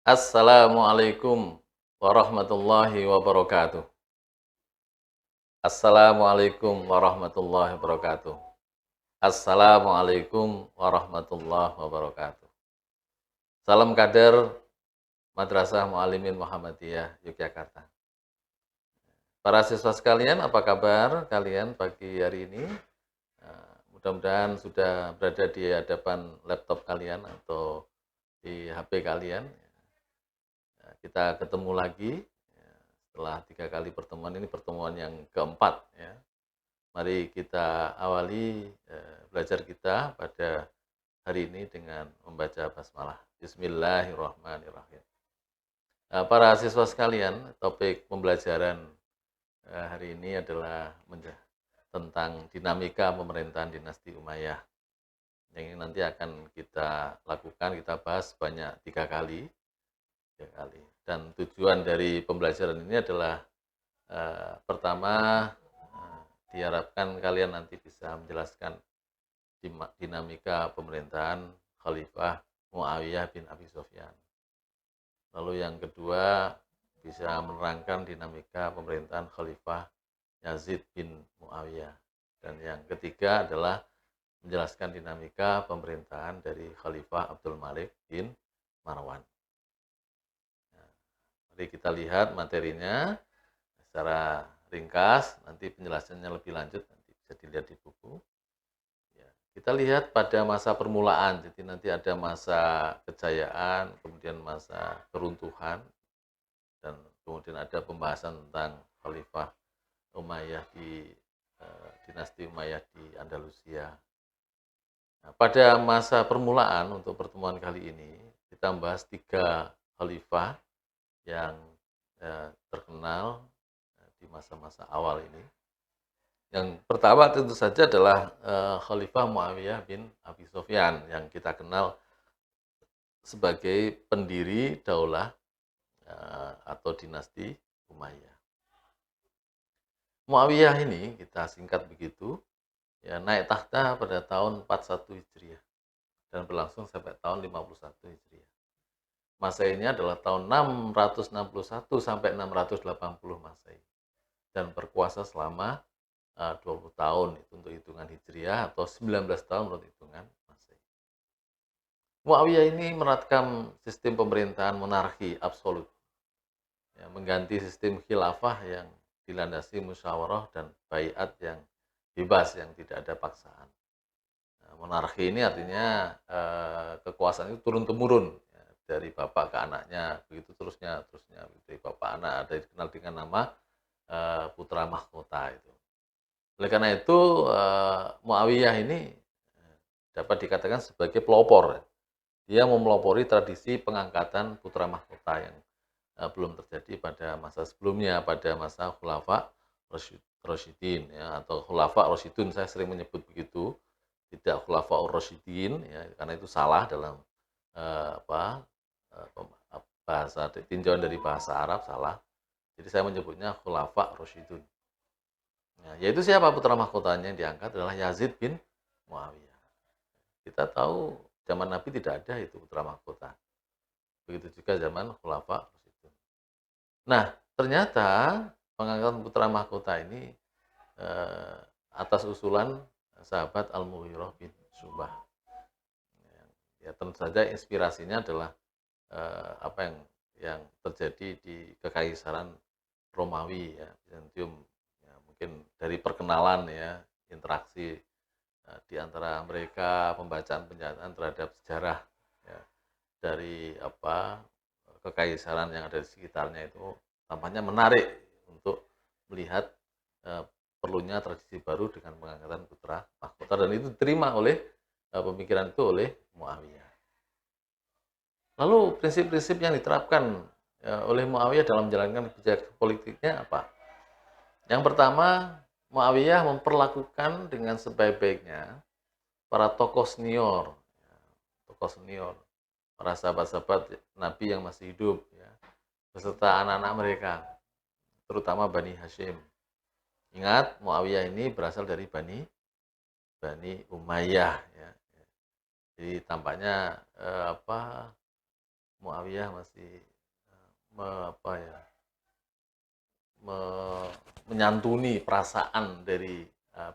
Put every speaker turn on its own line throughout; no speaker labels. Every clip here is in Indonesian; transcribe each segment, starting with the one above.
Assalamualaikum warahmatullahi wabarakatuh. Assalamualaikum warahmatullahi wabarakatuh. Assalamualaikum warahmatullahi wabarakatuh. Salam kader Madrasah Muallimin Muhammadiyah Yogyakarta. Para siswa sekalian, apa kabar kalian pagi hari ini? Mudah-mudahan sudah berada di hadapan laptop kalian atau di HP kalian. Kita ketemu lagi setelah 3 kali pertemuan, ini pertemuan yang keempat ya. Mari kita awali belajar kita pada hari ini dengan membaca basmalah. Bismillahirrahmanirrahim. Para siswa sekalian, topik pembelajaran hari ini adalah tentang dinamika pemerintahan dinasti Umayyah. Yang ini nanti akan kita lakukan, kita bahas banyak 3 kali. Dan tujuan dari pembelajaran ini adalah pertama, diharapkan kalian nanti bisa menjelaskan dinamika pemerintahan Khalifah Muawiyah bin Abi Sufyan. Lalu yang kedua, bisa menerangkan dinamika pemerintahan Khalifah Yazid bin Muawiyah. Dan yang ketiga adalah menjelaskan dinamika pemerintahan dari Khalifah Abdul Malik bin Marwan. Mari kita lihat materinya secara ringkas, nanti penjelasannya lebih lanjut, nanti bisa dilihat di buku. Ya, kita lihat pada masa permulaan, jadi nanti ada masa kejayaan, kemudian masa keruntuhan, dan kemudian ada pembahasan tentang Khalifah Umayyah di dinasti Umayyah di Andalusia. Nah, pada masa permulaan untuk pertemuan kali ini, kita membahas 3 khalifah yang terkenal di masa-masa awal ini. Yang pertama tentu saja adalah Khalifah Muawiyah bin Abi Sufyan yang kita kenal sebagai pendiri daulah atau dinasti Umayyah. Muawiyah ini kita singkat begitu, ya naik takhta pada tahun 41 Hijriah dan berlangsung sampai tahun 51 Hijriah. Masehi ini adalah tahun 661 sampai 680 Masehi dan berkuasa selama 20 tahun itu untuk hitungan Hijriah atau 19 tahun menurut hitungan Masehi. Muawiyah ini menerapkan sistem pemerintahan monarki absolut, ya, mengganti sistem khilafah yang dilandasi musyawarah dan baiat yang bebas, yang tidak ada paksaan. Nah, monarki ini artinya kekuasaan itu turun-temurun ya, dari bapak ke anaknya, begitu terusnya dari bapak anak, ada dikenal dengan nama putra mahkota itu. Oleh karena itu Muawiyah ini dapat dikatakan sebagai pelopor. Dia memelopori tradisi pengangkatan putra mahkota yang belum terjadi pada masa sebelumnya, pada masa Khulafa Rasyidin ya, atau Khulafa Rasyidun, saya sering menyebut begitu, tidak Khulafa Rasyidin ya, karena itu salah dalam bahasa tinjauan dari bahasa Arab, salah. Jadi saya menyebutnya Khulafa Rasyidun. Nah, yaitu siapa putra mahkotanya yang diangkat adalah Yazid bin Muawiyah. Kita tahu zaman Nabi tidak ada itu putra mahkota. Begitu juga zaman Khulafa Rasyidun. Nah, ternyata pengangkatan putra mahkota ini atas usulan sahabat Al-Mughirah bin Syu'bah. Ya, tentu saja inspirasinya adalah apa yang terjadi di Kekaisaran Romawi ya, Bizantium. Ya, mungkin dari perkenalan ya, interaksi di antara mereka, pembacaan-pembacaan terhadap sejarah ya, dari kekaisaran yang ada di sekitarnya itu tampaknya menarik untuk melihat perlunya tradisi baru dengan pengangkatan putra mahkota, dan itu diterima oleh pemikiran itu oleh Muawiyah. Lalu prinsip-prinsip yang diterapkan oleh Muawiyah dalam menjalankan kebijakan politiknya apa? Yang pertama, Muawiyah memperlakukan dengan sebaik-baiknya para tokoh senior, para sahabat-sahabat Nabi yang masih hidup, ya, beserta anak-anak mereka, terutama Bani Hashim. Ingat, Muawiyah ini berasal dari Bani Umayyah. Ya. Jadi tampaknya Muawiyah masih apa ya, menyantuni perasaan dari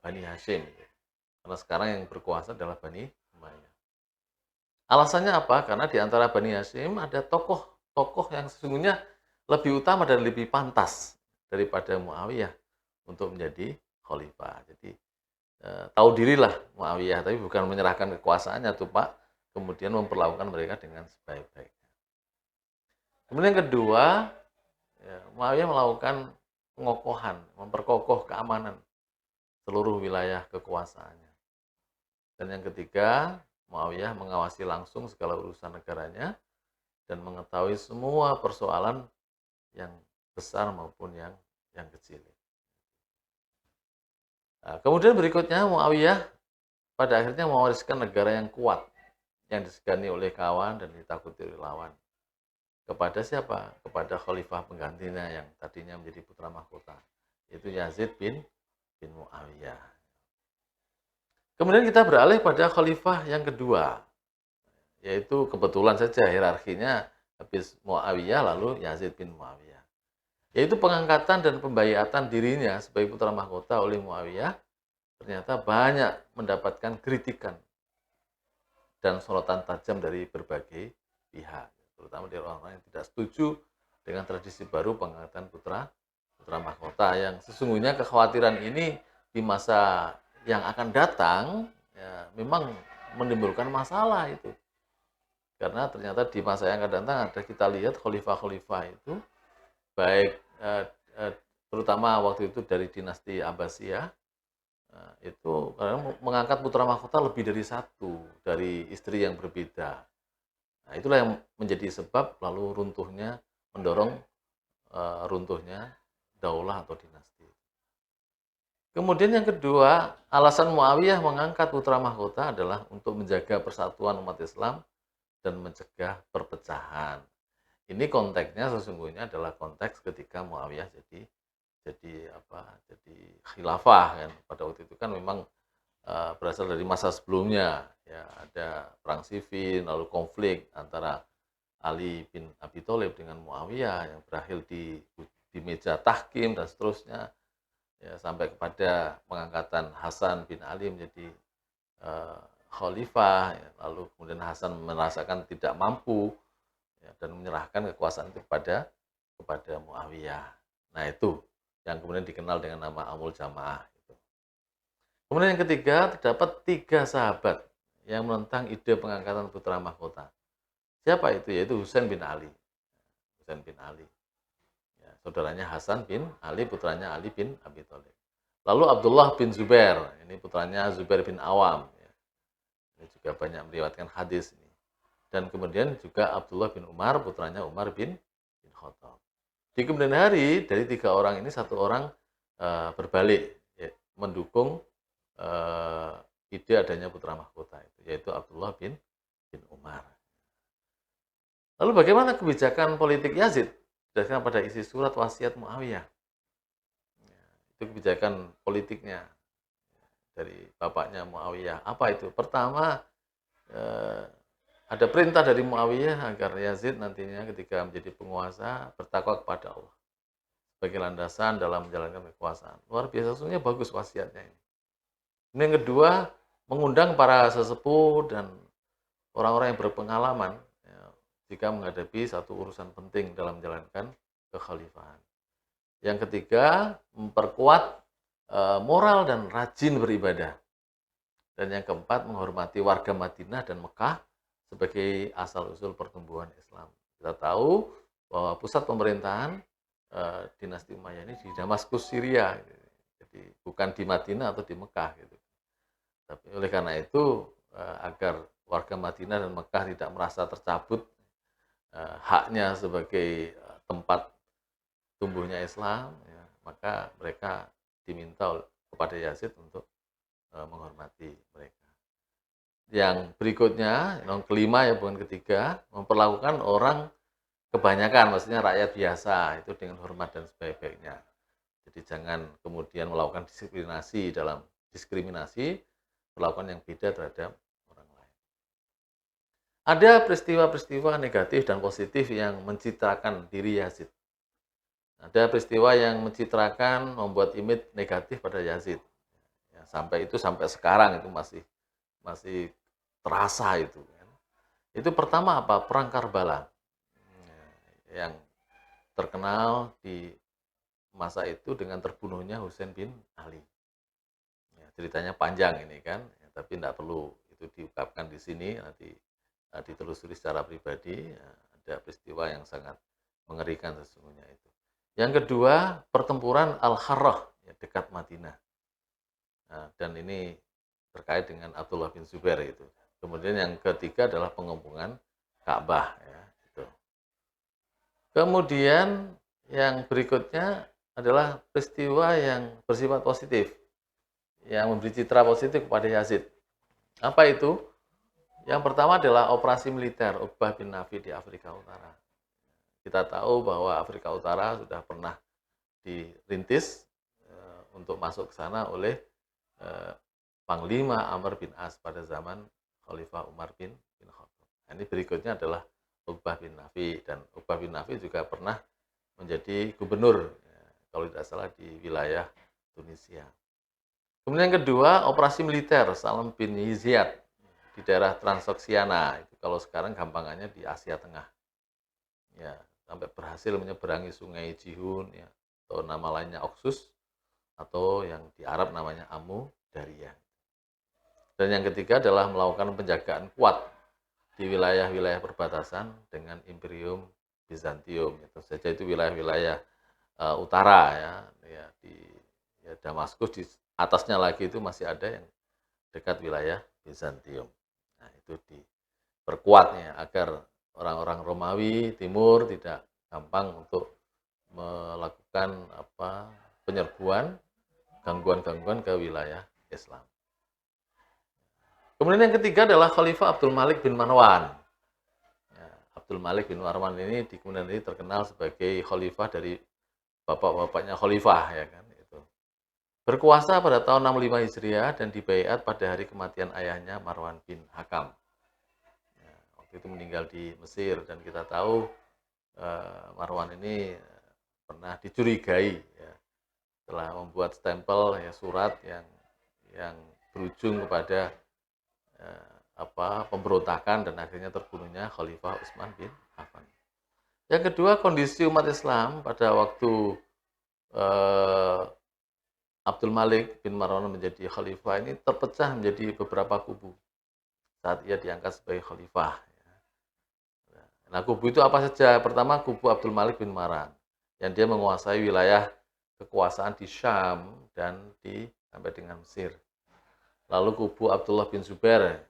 Bani Hashim. Karena sekarang yang berkuasa adalah Bani Umayyah. Alasannya apa? Karena di antara Bani Hashim ada tokoh-tokoh yang sesungguhnya lebih utama dan lebih pantas daripada Muawiyah untuk menjadi khalifah. Jadi tahu dirilah Muawiyah, tapi bukan menyerahkan kekuasaannya tuh Pak, kemudian memperlakukan mereka dengan sebaik-baiknya. Kemudian yang kedua, ya, Muawiyah melakukan pengokohan, memperkokoh keamanan seluruh wilayah kekuasaannya. Dan yang ketiga, Muawiyah mengawasi langsung segala urusan negaranya dan mengetahui semua persoalan yang besar maupun yang kecil. Nah, kemudian berikutnya Muawiyah pada akhirnya mewariskan negara yang kuat, yang disegani oleh kawan dan ditakuti oleh lawan. Kepada siapa? Kepada khalifah penggantinya yang tadinya menjadi putra mahkota, yaitu Yazid bin Muawiyah. Kemudian kita beralih pada khalifah yang kedua, yaitu kebetulan saja hierarkinya habis Muawiyah lalu Yazid bin Muawiyah. Yaitu pengangkatan dan pembayatan dirinya sebagai putra mahkota oleh Muawiyah ternyata banyak mendapatkan kritikan dan sorotan tajam dari berbagai pihak, terutama dari orang-orang yang tidak setuju dengan tradisi baru pengangkatan putra mahkota, yang sesungguhnya kekhawatiran ini di masa yang akan datang ya, memang menimbulkan masalah itu. Karena ternyata di masa yang akan datang ada kita lihat khalifah-khalifah itu baik terutama waktu itu dari dinasti Abbasiyah itu mengangkat putra mahkota lebih dari satu dari istri yang berbeda. Nah, itulah yang menjadi sebab lalu mendorong runtuhnya daulah atau dinasti. Kemudian yang kedua, alasan Muawiyah mengangkat putra mahkota adalah untuk menjaga persatuan umat Islam dan mencegah perpecahan. Ini konteksnya sesungguhnya adalah konteks ketika Muawiyah jadi khilafah kan. Pada waktu itu kan memang berasal dari masa sebelumnya ya, ada perang Siffin, lalu konflik antara Ali bin Abi Thalib dengan Muawiyah yang berakhir di meja tahkim dan seterusnya ya, sampai kepada pengangkatan Hasan bin Ali menjadi khalifah ya, lalu kemudian Hasan merasakan tidak mampu ya, dan menyerahkan kekuasaan itu kepada Muawiyah. Nah, itu yang kemudian dikenal dengan nama Amul Jamaah. Kemudian yang ketiga, terdapat 3 sahabat yang menentang ide pengangkatan putra mahkota. Siapa itu? Yaitu Husain bin Ali. Husain bin Ali. Ya, saudaranya Hasan bin Ali, putranya Ali bin Abi Thalib. Lalu Abdullah bin Zubair, ini putranya Zubair bin Awam. Ya. Ini juga banyak meriwayatkan hadis ini. Dan kemudian juga Abdullah bin Umar, putranya Umar bin Khattab. Di kemudian hari, dari 3 orang ini, 1 orang berbalik, ya, mendukung ide adanya putra mahkota itu, yaitu Abdullah bin Umar. Lalu bagaimana kebijakan politik Yazid berdasarkan pada isi surat wasiat Muawiyah? Ya, itu kebijakan politiknya dari bapaknya Muawiyah. Apa itu? Pertama, ada perintah dari Muawiyah agar Yazid nantinya ketika menjadi penguasa bertakwa kepada Allah sebagai landasan dalam menjalankan kekuasaan. Luar biasa, sebenarnya bagus wasiatnya ini. Yang kedua, mengundang para sesepuh dan orang-orang yang berpengalaman ya, jika menghadapi satu urusan penting dalam menjalankan kekhalifahan. Yang ketiga, memperkuat moral dan rajin beribadah. Dan yang keempat, menghormati warga Madinah dan Mekah sebagai asal-usul pertumbuhan Islam. Kita tahu bahwa pusat pemerintahan dinasti Umayyah ini di Damaskus, Syria. Jadi bukan di Madinah atau di Mekah gitu. Tapi oleh karena itu agar warga Madinah dan Mekah tidak merasa tercabut haknya sebagai tempat tumbuhnya Islam, ya, maka mereka diminta kepada Yazid untuk menghormati mereka. Yang berikutnya, yang kelima ya bukan ketiga, memperlakukan orang kebanyakan, maksudnya rakyat biasa itu dengan hormat dan sebaik-baiknya. Jadi jangan kemudian melakukan diskriminasi perlakuan yang beda terhadap orang lain. Ada peristiwa-peristiwa negatif dan positif yang mencitrakan diri Yazid. Ada peristiwa yang mencitrakan, membuat image negatif pada Yazid. Ya, sampai sekarang itu masih masih terasa itu kan. Itu pertama apa? Perang Karbala. Yang terkenal di masa itu dengan terbunuhnya Husain bin Ali. Ya, ceritanya panjang ini kan, ya, tapi tidak perlu itu diungkapkan di sini, nanti ditelusuri secara pribadi, ya, ada peristiwa yang sangat mengerikan sesungguhnya itu. Yang kedua, pertempuran Al-Harrah, ya, dekat Madinah. Nah, dan ini terkait dengan Abdullah bin Zubair itu. Kemudian yang ketiga adalah pengepungan Ka'bah. Ya, gitu. Kemudian yang berikutnya adalah peristiwa yang bersifat positif, yang memberi citra positif kepada Yazid. Apa itu? Yang pertama adalah operasi militer Uqbah bin Nafi di Afrika Utara. Kita tahu bahwa Afrika Utara sudah pernah dirintis untuk masuk ke sana oleh Panglima Amr bin As pada zaman Khalifah Umar bin Khattab. Nah, ini berikutnya adalah Uqbah bin Nafi, dan Uqbah bin Nafi juga pernah menjadi gubernur, ya, kalau tidak salah di wilayah Tunisia. Kemudian yang kedua, operasi militer Salam bin Ziyad di daerah Transoksiana, itu kalau sekarang gampangannya di Asia Tengah. Ya, sampai berhasil menyeberangi sungai Jihun, ya, atau nama lainnya Oxus, atau yang di Arab namanya Amu Darya. Dan yang ketiga adalah melakukan penjagaan kuat di wilayah-wilayah perbatasan dengan Imperium Bizantium. Itu saja itu wilayah-wilayah utara ya, ya di ya Damaskus, di atasnya lagi itu masih ada yang dekat wilayah Bizantium. Nah, itu diperkuatnya agar orang-orang Romawi Timur tidak gampang untuk melakukan penyerbuan, gangguan-gangguan ke wilayah Islam. Kemudian yang ketiga adalah Khalifah Abdul Malik bin Marwan. Ya, Abdul Malik bin Marwan ini kemudian ini terkenal sebagai khalifah dari bapak-bapaknya khalifah, ya kan, itu. Berkuasa pada tahun 65 Hijriah dan dibaiat pada hari kematian ayahnya Marwan bin Hakam. Ya, waktu itu meninggal di Mesir, dan kita tahu Marwan ini pernah dicurigai, ya, telah membuat stempel, ya, surat yang berujung kepada pemberontakan dan akhirnya terbunuhnya Khalifah Utsman bin Affan. Yang kedua, kondisi umat Islam pada waktu Abdul Malik bin Marwan menjadi khalifah ini terpecah menjadi beberapa kubu saat ia diangkat sebagai khalifah. Nah, kubu itu apa saja? Pertama, kubu Abdul Malik bin Marwan, yang dia menguasai wilayah kekuasaan di Syam dan sampai dengan Mesir. Lalu kubu Abdullah bin Zubair,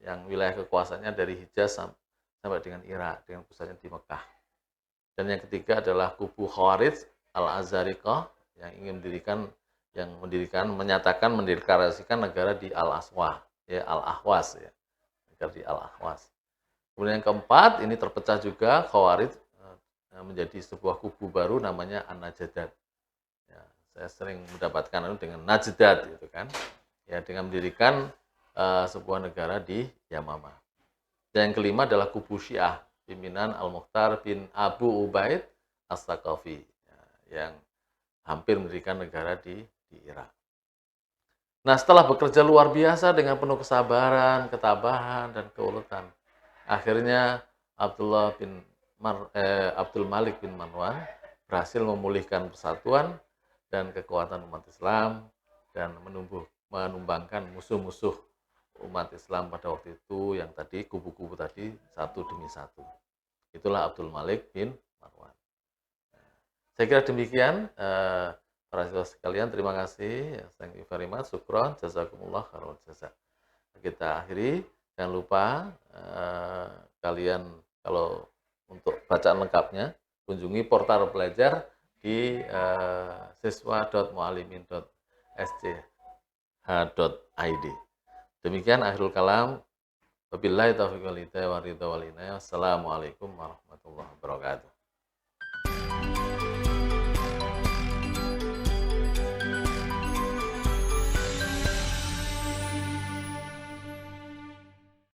yang wilayah kekuasaannya dari Hijaz sampai dengan Irak, dengan pusatnya di Mekah. Dan yang ketiga adalah kubu Khawarij Al-Azariqah, yang mendeklarasikan negara di Al-Aswah, ya, Al-Ahwas, ya, negara di Al-Ahwas. Kemudian yang keempat, ini terpecah juga Khawarij menjadi sebuah kubu baru namanya An-Najdat. Ya, saya sering mendapatkan dengan Najdat, gitu kan, ya, dengan mendirikan sebuah negara di Yamama. Dan yang kelima adalah kubu Syiah, pimpinan Al-Mukhtar bin Abu Ubaid As-Saqafi, ya, yang hampir mendirikan negara di Irak. Nah, setelah bekerja luar biasa dengan penuh kesabaran, ketabahan, dan keuletan, akhirnya Abdul Malik bin Marwan berhasil memulihkan persatuan dan kekuatan umat Islam dan menumbangkan musuh-musuh umat Islam pada waktu itu, yang tadi kubu-kubu tadi satu demi satu. Itulah Abdul Malik bin Marwan. Saya kira demikian, para siswa sekalian, terima kasih. Thank you very much. Syukron, jazakumullah khairan jazak. Kita akhiri. Jangan lupa kalian kalau untuk bacaan lengkapnya kunjungi portal belajar di siswa.muallimin.sch.id. Demikian akhirul kalam. Wabillahi taufiq wal hidayah wa ridha wal inayah. Wassalamualaikum warahmatullahi wabarakatuh.